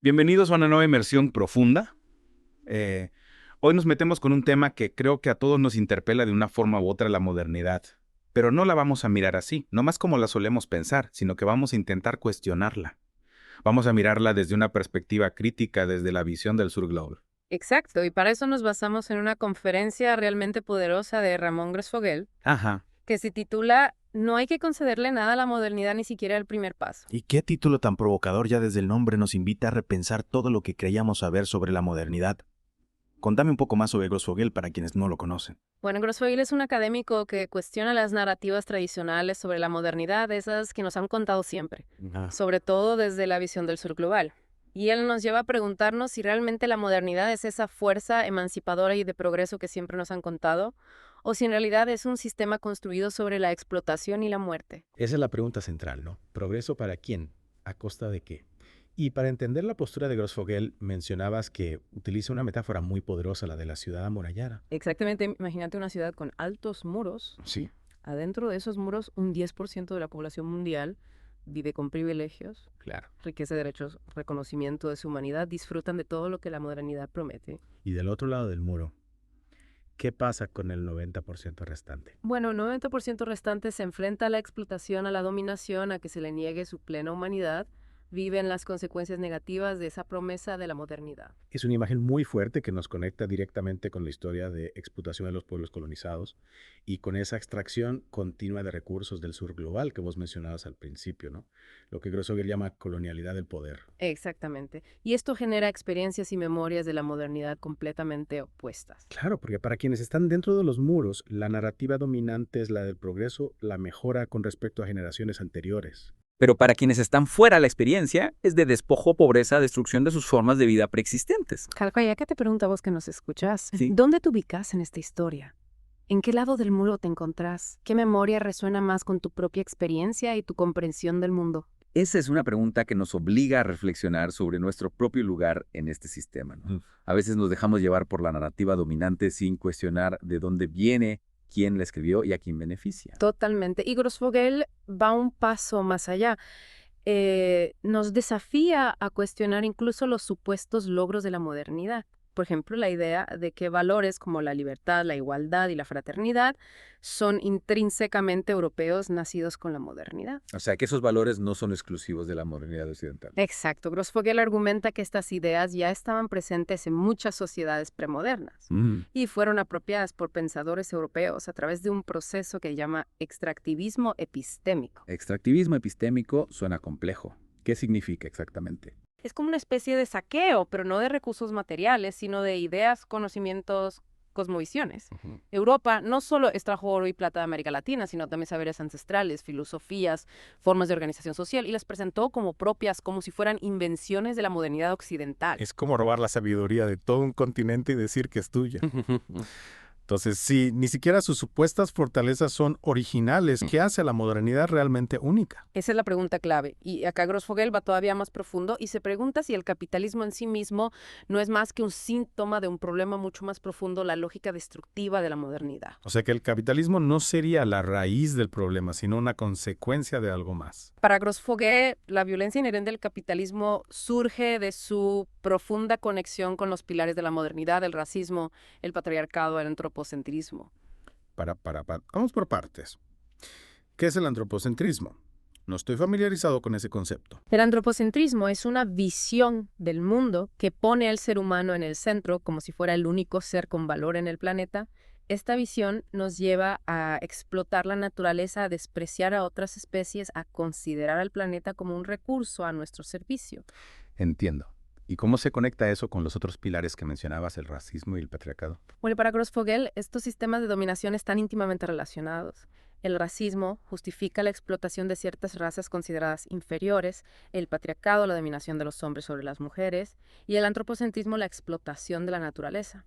Bienvenidos a una nueva inmersión profunda. Eh, Hoy nos metemos con un tema que creo que a todos nos interpela de una forma u otra, la modernidad. Pero no la vamos a mirar así, no más como la solemos pensar, sino que vamos a intentar cuestionarla. Vamos a mirarla desde una perspectiva crítica, desde la visión del Sur Global. Exacto, y para eso nos basamos en una conferencia realmente poderosa de Ramón Grosfoguel, Ajá. que se titula No hay que concederle nada a la modernidad, ni siquiera el primer paso. ¿Y qué título tan provocador ya desde el nombre nos invita a repensar todo lo que creíamos saber sobre la modernidad? Contame un poco más sobre Grosfoguel para quienes no lo conocen. Bueno, Grosfoguel es un académico que cuestiona las narrativas tradicionales sobre la modernidad, esas que nos han contado siempre, Ah, sobre todo desde la visión del sur global. Y él nos lleva a preguntarnos si realmente la modernidad es esa fuerza emancipadora y de progreso que siempre nos han contado, o si en realidad es un sistema construido sobre la explotación y la muerte. Esa es la pregunta central, ¿no? ¿Progreso para quién? ¿A costa de qué? Y para entender la postura de Grosfoguel, mencionabas que utiliza una metáfora muy poderosa, la de la ciudad amurallada. Exactamente, imagínate una ciudad con altos muros. Sí. Adentro de esos muros, un 10% de la población mundial vive con privilegios, Claro. riqueza de derechos, reconocimiento de su humanidad, disfrutan de todo lo que la modernidad promete. Y del otro lado del muro, ¿qué pasa con el 90% restante? Bueno, el 90% restante se enfrenta a la explotación, a la dominación, a que se le niegue su plena humanidad, viven las consecuencias negativas de esa promesa de la modernidad. Es una imagen muy fuerte que nos conecta directamente con la historia de explotación de los pueblos colonizados y con esa extracción continua de recursos del sur global que vos mencionabas al principio, ¿no? Lo que Grosfoguel llama colonialidad del poder. Exactamente. Y esto genera experiencias y memorias de la modernidad completamente opuestas. Claro, porque para quienes están dentro de los muros, la narrativa dominante es la del progreso, la mejora con respecto a generaciones anteriores. Pero para quienes están fuera la experiencia es de despojo, pobreza, destrucción de sus formas de vida preexistentes. Calca, ya que te pregunto a vos que nos escuchás, Sí. ¿dónde te ubicas en esta historia? ¿En qué lado del muro te encontrás? ¿Qué memoria resuena más con tu propia experiencia y tu comprensión del mundo? Esa es una pregunta que nos obliga a reflexionar sobre nuestro propio lugar en este sistema, ¿no? Mm. A veces nos dejamos llevar por la narrativa dominante sin cuestionar de dónde viene, quién la escribió y a quién beneficia. Totalmente. Y Grosfoguel va un paso más allá. Nos desafía a cuestionar incluso los supuestos logros de la modernidad. Por ejemplo, la idea de que valores como la libertad, la igualdad y la fraternidad son intrínsecamente europeos nacidos con la modernidad. O sea, que esos valores no son exclusivos de la modernidad occidental. Exacto. Grosfoguel argumenta que estas ideas ya estaban presentes en muchas sociedades premodernas y fueron apropiadas por pensadores europeos a través de un proceso que llama extractivismo epistémico. Extractivismo epistémico suena complejo. ¿Qué significa exactamente? Es como una especie de saqueo, pero no de recursos materiales, sino de ideas, conocimientos, cosmovisiones. Europa no solo extrajo oro y plata de América Latina, sino también saberes ancestrales, filosofías, formas de organización social, y las presentó como propias, como si fueran invenciones de la modernidad occidental. Es como robar la sabiduría de todo un continente y decir que es tuya. Entonces, si ni siquiera sus supuestas fortalezas son originales, ¿qué hace a la modernidad realmente única? Esa es la pregunta clave. Y acá Grosfoguel va todavía más profundo y se pregunta si el capitalismo en sí mismo no es más que un síntoma de un problema mucho más profundo, la lógica destructiva de la modernidad. O sea que el capitalismo no sería la raíz del problema, sino una consecuencia de algo más. Para Grosfoguel, la violencia inherente del capitalismo surge de su profunda conexión con los pilares de la modernidad, el racismo, el patriarcado, el antropocentrismo. Vamos por partes. ¿Qué es el antropocentrismo? No estoy familiarizado con ese concepto. El antropocentrismo es una visión del mundo que pone al ser humano en el centro como si fuera el único ser con valor en el planeta. Esta visión nos lleva a explotar la naturaleza, a despreciar a otras especies, a considerar al planeta como un recurso a nuestro servicio. Entiendo. ¿Y cómo se conecta eso con los otros pilares que mencionabas, el racismo y el patriarcado? Bueno, para Grosfoguel, estos sistemas de dominación están íntimamente relacionados. El racismo justifica la explotación de ciertas razas consideradas inferiores, el patriarcado, la dominación de los hombres sobre las mujeres, y el antropocentrismo, la explotación de la naturaleza.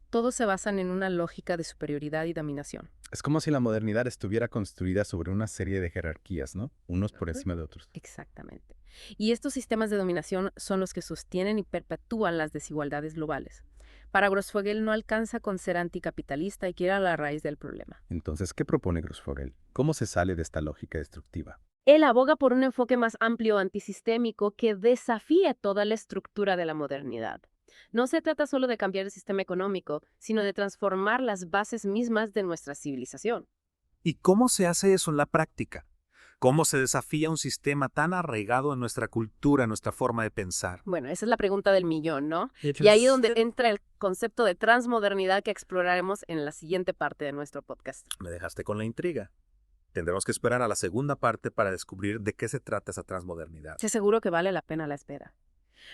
Todos se basan en una lógica de superioridad y dominación. Es como si la modernidad estuviera construida sobre una serie de jerarquías, ¿no? Unos por encima de otros. Exactamente. Y estos sistemas de dominación son los que sostienen y perpetúan las desigualdades globales. Para Grosfoguel no alcanza con ser anticapitalista y quiere ir a la raíz del problema. Entonces, ¿qué propone Grosfoguel? ¿Cómo se sale de esta lógica destructiva? Él aboga por un enfoque más amplio antisistémico que desafía toda la estructura de la modernidad. No se trata solo de cambiar el sistema económico, sino de transformar las bases mismas de nuestra civilización. ¿Y cómo se hace eso en la práctica? ¿Cómo se desafía un sistema tan arraigado en nuestra cultura, en nuestra forma de pensar? Bueno, esa es la pregunta del millón, ¿no? Y ahí es donde entra el concepto de transmodernidad que exploraremos en la siguiente parte de nuestro podcast. Me dejaste con la intriga. Tendremos que esperar a la segunda parte para descubrir de qué se trata esa transmodernidad. Te aseguro que vale la pena la espera.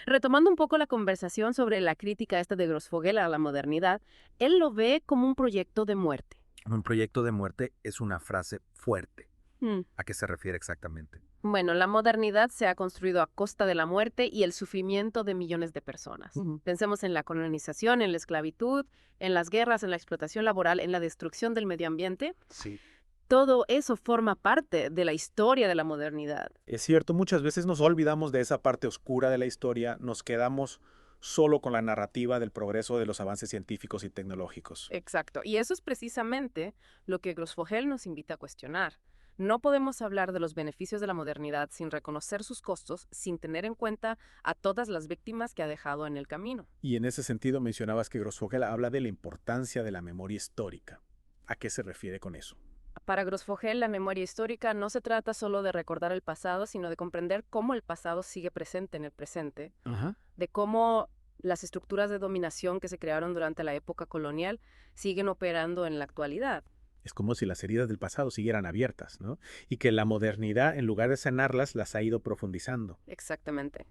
Retomando un poco la conversación sobre la crítica esta de Grossfogel a la modernidad, él lo ve como un proyecto de muerte. Un proyecto de muerte es una frase fuerte. Hmm. ¿A qué se refiere exactamente? Bueno, la modernidad se ha construido a costa de la muerte y el sufrimiento de millones de personas. Pensemos en la colonización, en la esclavitud, en las guerras, en la explotación laboral, en la destrucción del medio ambiente. Sí. Todo eso forma parte de la historia de la modernidad. Es cierto, muchas veces nos olvidamos de esa parte oscura de la historia, nos quedamos solo con la narrativa del progreso de los avances científicos y tecnológicos. Exacto. Y eso es precisamente lo que Grossfogel nos invita a cuestionar. No podemos hablar de los beneficios de la modernidad sin reconocer sus costos, sin tener en cuenta a todas las víctimas que ha dejado en el camino. Y en ese sentido mencionabas que Grossfogel habla de la importancia de la memoria histórica. ¿A qué se refiere con eso? Para Grossfogel, la memoria histórica no se trata solo de recordar el pasado, sino de comprender cómo el pasado sigue presente en el presente, de cómo las estructuras de dominación que se crearon durante la época colonial siguen operando en la actualidad. Es como si las heridas del pasado siguieran abiertas, ¿no? Y que la modernidad, en lugar de sanarlas, las ha ido profundizando. Exactamente.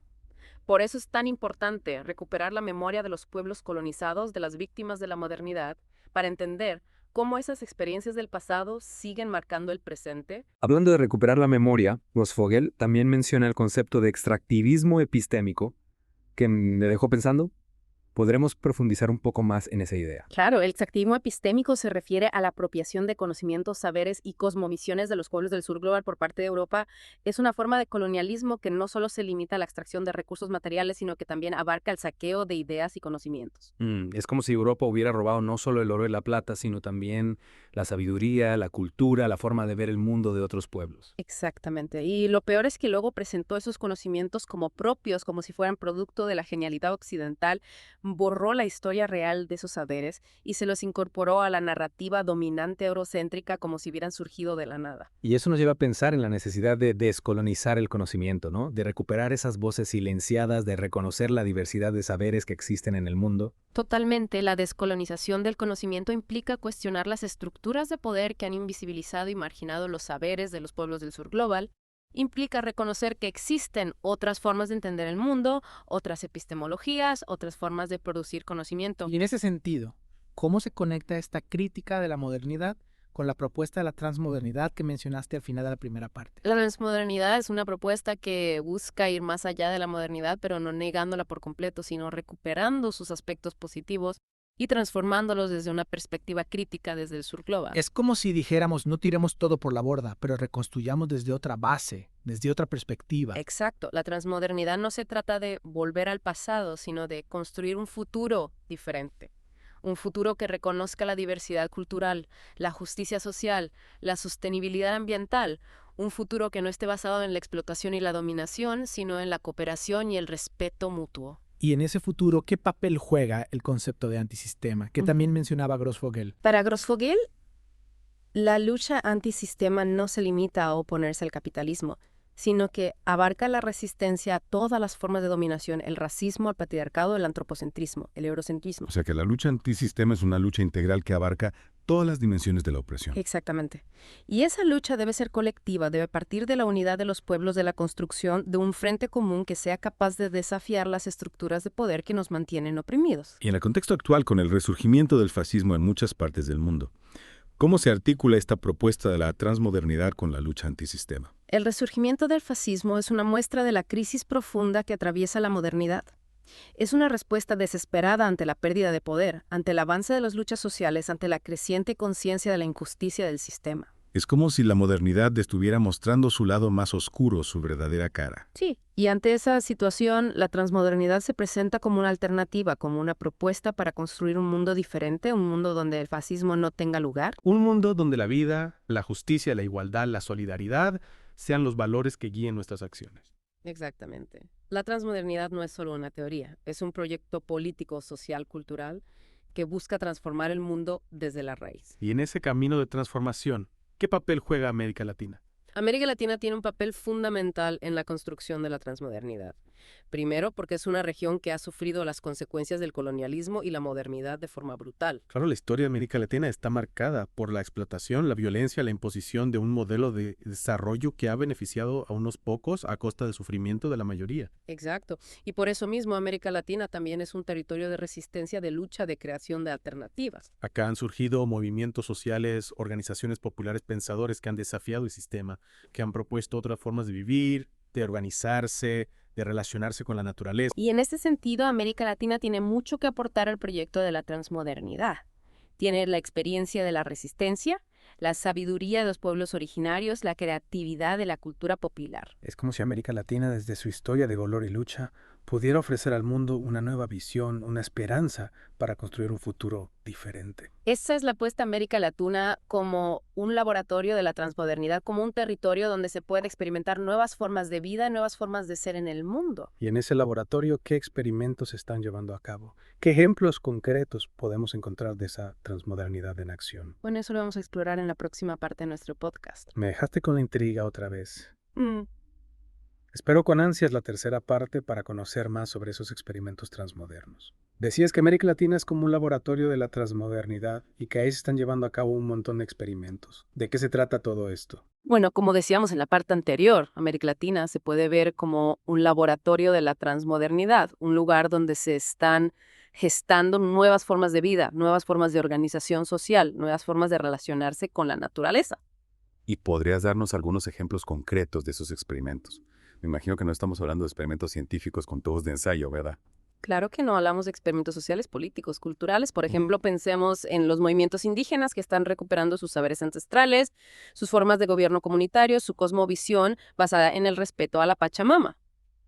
Por eso es tan importante recuperar la memoria de los pueblos colonizados, de las víctimas de la modernidad, para entender cómo esas experiencias del pasado siguen marcando el presente. Hablando de recuperar la memoria, Grossfogel también menciona el concepto de extractivismo epistémico, que me dejó pensando. Podremos profundizar un poco más en esa idea. Claro, el extractivismo epistémico se refiere a la apropiación de conocimientos, saberes y cosmovisiones de los pueblos del sur global por parte de Europa. Es una forma de colonialismo que no solo se limita a la extracción de recursos materiales, sino que también abarca el saqueo de ideas y conocimientos. Es como si Europa hubiera robado no solo el oro y la plata, sino también la sabiduría, la cultura, la forma de ver el mundo de otros pueblos. Exactamente. Y lo peor es que luego presentó esos conocimientos como propios, como si fueran producto de la genialidad occidental, borró la historia real de esos saberes y se los incorporó a la narrativa dominante eurocéntrica como si hubieran surgido de la nada. Y eso nos lleva a pensar en la necesidad de descolonizar el conocimiento, ¿no? De recuperar esas voces silenciadas, de reconocer la diversidad de saberes que existen en el mundo. Totalmente, la descolonización del conocimiento implica cuestionar las estructuras de poder que han invisibilizado y marginado los saberes de los pueblos del sur global. Implica reconocer que existen otras formas de entender el mundo, otras epistemologías, otras formas de producir conocimiento. Y en ese sentido, ¿cómo se conecta esta crítica de la modernidad con la propuesta de la transmodernidad que mencionaste al final de la primera parte? La transmodernidad es una propuesta que busca ir más allá de la modernidad, pero no negándola por completo, sino recuperando sus aspectos positivos y transformándolos desde una perspectiva crítica desde el sur global. Es como si dijéramos, no tiremos todo por la borda, pero reconstruyamos desde otra base, desde otra perspectiva. Exacto. La transmodernidad no se trata de volver al pasado, sino de construir un futuro diferente. Un futuro que reconozca la diversidad cultural, la justicia social, la sostenibilidad ambiental. Un futuro que no esté basado en la explotación y la dominación, sino en la cooperación y el respeto mutuo. Y en ese futuro, ¿qué papel juega el concepto de antisistema, que también mencionaba Grossfogel? Para Grossfogel, la lucha antisistema no se limita a oponerse al capitalismo, sino que abarca la resistencia a todas las formas de dominación, el racismo, el patriarcado, el antropocentrismo, el eurocentrismo. O sea que la lucha antisistema es una lucha integral que abarca todas las dimensiones de la opresión. Exactamente. Y esa lucha debe ser colectiva, debe partir de la unidad de los pueblos, de la construcción de un frente común que sea capaz de desafiar las estructuras de poder que nos mantienen oprimidos. Y en el contexto actual, con el resurgimiento del fascismo en muchas partes del mundo, ¿cómo se articula esta propuesta de la transmodernidad con la lucha antisistema? El resurgimiento del fascismo es una muestra de la crisis profunda que atraviesa la modernidad. Es una respuesta desesperada ante la pérdida de poder, ante el avance de las luchas sociales, ante la creciente conciencia de la injusticia del sistema. Es como si la modernidad estuviera mostrando su lado más oscuro, su verdadera cara. Sí, y ante esa situación, la transmodernidad se presenta como una alternativa, como una propuesta para construir un mundo diferente, un mundo donde el fascismo no tenga lugar. Un mundo donde la vida, la justicia, la igualdad, la solidaridad sean los valores que guíen nuestras acciones. Exactamente. La transmodernidad no es solo una teoría, es un proyecto político, social, cultural que busca transformar el mundo desde la raíz. Y en ese camino de transformación, ¿qué papel juega América Latina? América Latina tiene un papel fundamental en la construcción de la transmodernidad. Primero, porque es una región que ha sufrido las consecuencias del colonialismo y la modernidad de forma brutal. Claro, la historia de América Latina está marcada por la explotación, la violencia, la imposición de un modelo de desarrollo que ha beneficiado a unos pocos a costa del sufrimiento de la mayoría. Exacto. Y por eso mismo América Latina también es un territorio de resistencia, de lucha, de creación de alternativas. Acá han surgido movimientos sociales, organizaciones populares pensadores que han desafiado el sistema, que han propuesto otras formas de vivir, de organizarse, de relacionarse con la naturaleza. Y en este sentido, América Latina tiene mucho que aportar al proyecto de la transmodernidad. Tiene la experiencia de la resistencia, la sabiduría de los pueblos originarios, la creatividad de la cultura popular. Es como si América Latina, desde su historia de dolor y lucha, pudiera ofrecer al mundo una nueva visión, una esperanza para construir un futuro diferente. Esa es la apuesta a América Latina como un laboratorio de la transmodernidad, como un territorio donde se puede experimentar nuevas formas de vida, nuevas formas de ser en el mundo. Y en ese laboratorio, ¿qué experimentos se están llevando a cabo? ¿Qué ejemplos concretos podemos encontrar de esa transmodernidad en acción? Bueno, eso lo vamos a explorar en la próxima parte de nuestro podcast. Me dejaste con la intriga otra vez. Espero con ansias la tercera parte para conocer más sobre esos experimentos transmodernos. Decías que América Latina es como un laboratorio de la transmodernidad y que ahí se están llevando a cabo un montón de experimentos. ¿De qué se trata todo esto? Bueno, como decíamos en la parte anterior, América Latina se puede ver como un laboratorio de la transmodernidad, un lugar donde se están gestando nuevas formas de vida, nuevas formas de organización social, nuevas formas de relacionarse con la naturaleza. ¿Y podrías darnos algunos ejemplos concretos de esos experimentos? Me imagino que no estamos hablando de experimentos científicos con tubos de ensayo, ¿verdad? Claro que no, hablamos de experimentos sociales, políticos, culturales. Por ejemplo, pensemos en los movimientos indígenas que están recuperando sus saberes ancestrales, sus formas de gobierno comunitario, su cosmovisión basada en el respeto a la Pachamama.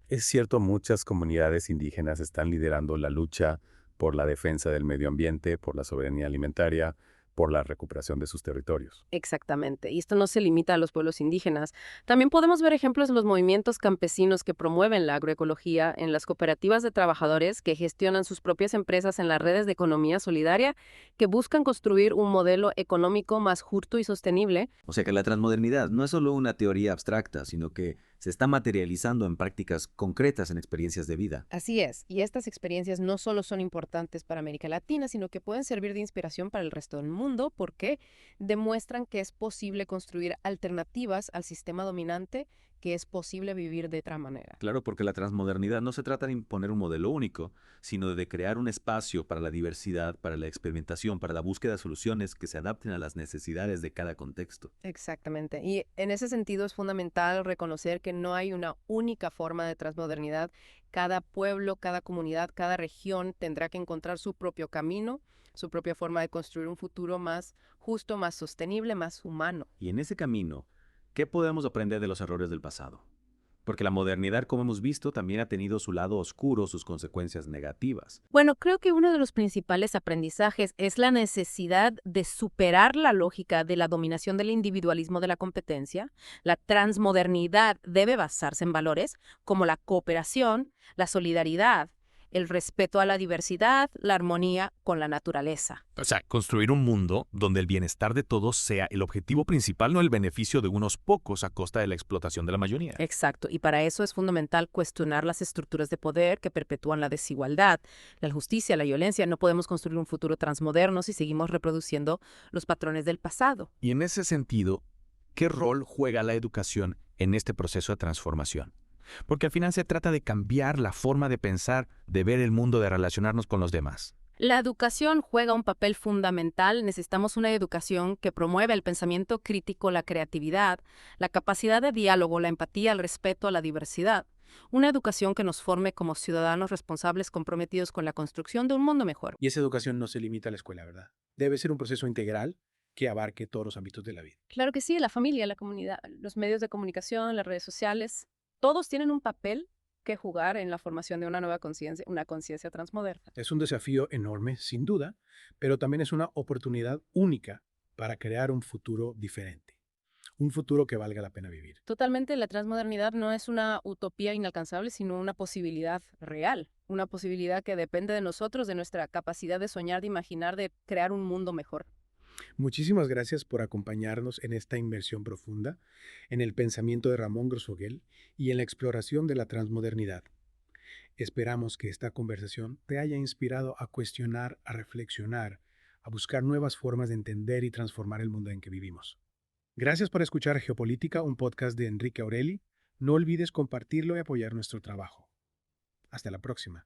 Es cierto, muchas comunidades indígenas están liderando la lucha por la defensa del medio ambiente, por la soberanía alimentaria, por la recuperación de sus territorios. Exactamente. Y esto no se limita a los pueblos indígenas. También podemos ver ejemplos en los movimientos campesinos que promueven la agroecología, en las cooperativas de trabajadores que gestionan sus propias empresas, en las redes de economía solidaria que buscan construir un modelo económico más justo y sostenible. O sea que la transmodernidad no es solo una teoría abstracta, sino que se está materializando en prácticas concretas, en experiencias de vida. Así es. Y estas experiencias no solo son importantes para América Latina, sino que pueden servir de inspiración para el resto del mundo porque demuestran que es posible construir alternativas al sistema dominante, que es posible vivir de otra manera. Claro, porque la transmodernidad no se trata de imponer un modelo único, sino de crear un espacio para la diversidad, para la experimentación, para la búsqueda de soluciones que se adapten a las necesidades de cada contexto. Exactamente. Y en ese sentido es fundamental reconocer que no hay una única forma de transmodernidad. Cada pueblo, cada comunidad, cada región tendrá que encontrar su propio camino, su propia forma de construir un futuro más justo, más sostenible, más humano. Y en ese camino, ¿qué podemos aprender de los errores del pasado? Porque la modernidad, como hemos visto, también ha tenido su lado oscuro, sus consecuencias negativas. Bueno, creo que uno de los principales aprendizajes es la necesidad de superar la lógica de la dominación del individualismo de la competencia. La transmodernidad debe basarse en valores como la cooperación, la solidaridad, el respeto a la diversidad, la armonía con la naturaleza. O sea, construir un mundo donde el bienestar de todos sea el objetivo principal, no el beneficio de unos pocos a costa de la explotación de la mayoría. Exacto, y para eso es fundamental cuestionar las estructuras de poder que perpetúan la desigualdad, la injusticia, la violencia. No podemos construir un futuro transmoderno si seguimos reproduciendo los patrones del pasado. Y en ese sentido, ¿qué rol juega la educación en este proceso de transformación? Porque al final se trata de cambiar la forma de pensar, de ver el mundo, de relacionarnos con los demás. La educación juega un papel fundamental. Necesitamos una educación que promueva el pensamiento crítico, la creatividad, la capacidad de diálogo, la empatía, el respeto a la diversidad. Una educación que nos forme como ciudadanos responsables comprometidos con la construcción de un mundo mejor. Y esa educación no se limita a la escuela, ¿verdad? Debe ser un proceso integral que abarque todos los ámbitos de la vida. Claro que sí, la familia, la comunidad, los medios de comunicación, las redes sociales. Todos tienen un papel que jugar en la formación de una nueva conciencia, una conciencia transmoderna. Es un desafío enorme, sin duda, pero también es una oportunidad única para crear un futuro diferente. un futuro que valga la pena vivir. Totalmente, la transmodernidad no es una utopía inalcanzable, sino una posibilidad real, una posibilidad que depende de nosotros, de nuestra capacidad de soñar, de imaginar, de crear un mundo mejor. Muchísimas gracias por acompañarnos en esta inmersión profunda, en el pensamiento de Ramón Grosfoguel y en la exploración de la transmodernidad. Esperamos que esta conversación te haya inspirado a cuestionar, a reflexionar, a buscar nuevas formas de entender y transformar el mundo en que vivimos. Gracias por escuchar Geopolítica, un podcast de Enrique Aureli. No olvides compartirlo y apoyar nuestro trabajo. Hasta la próxima.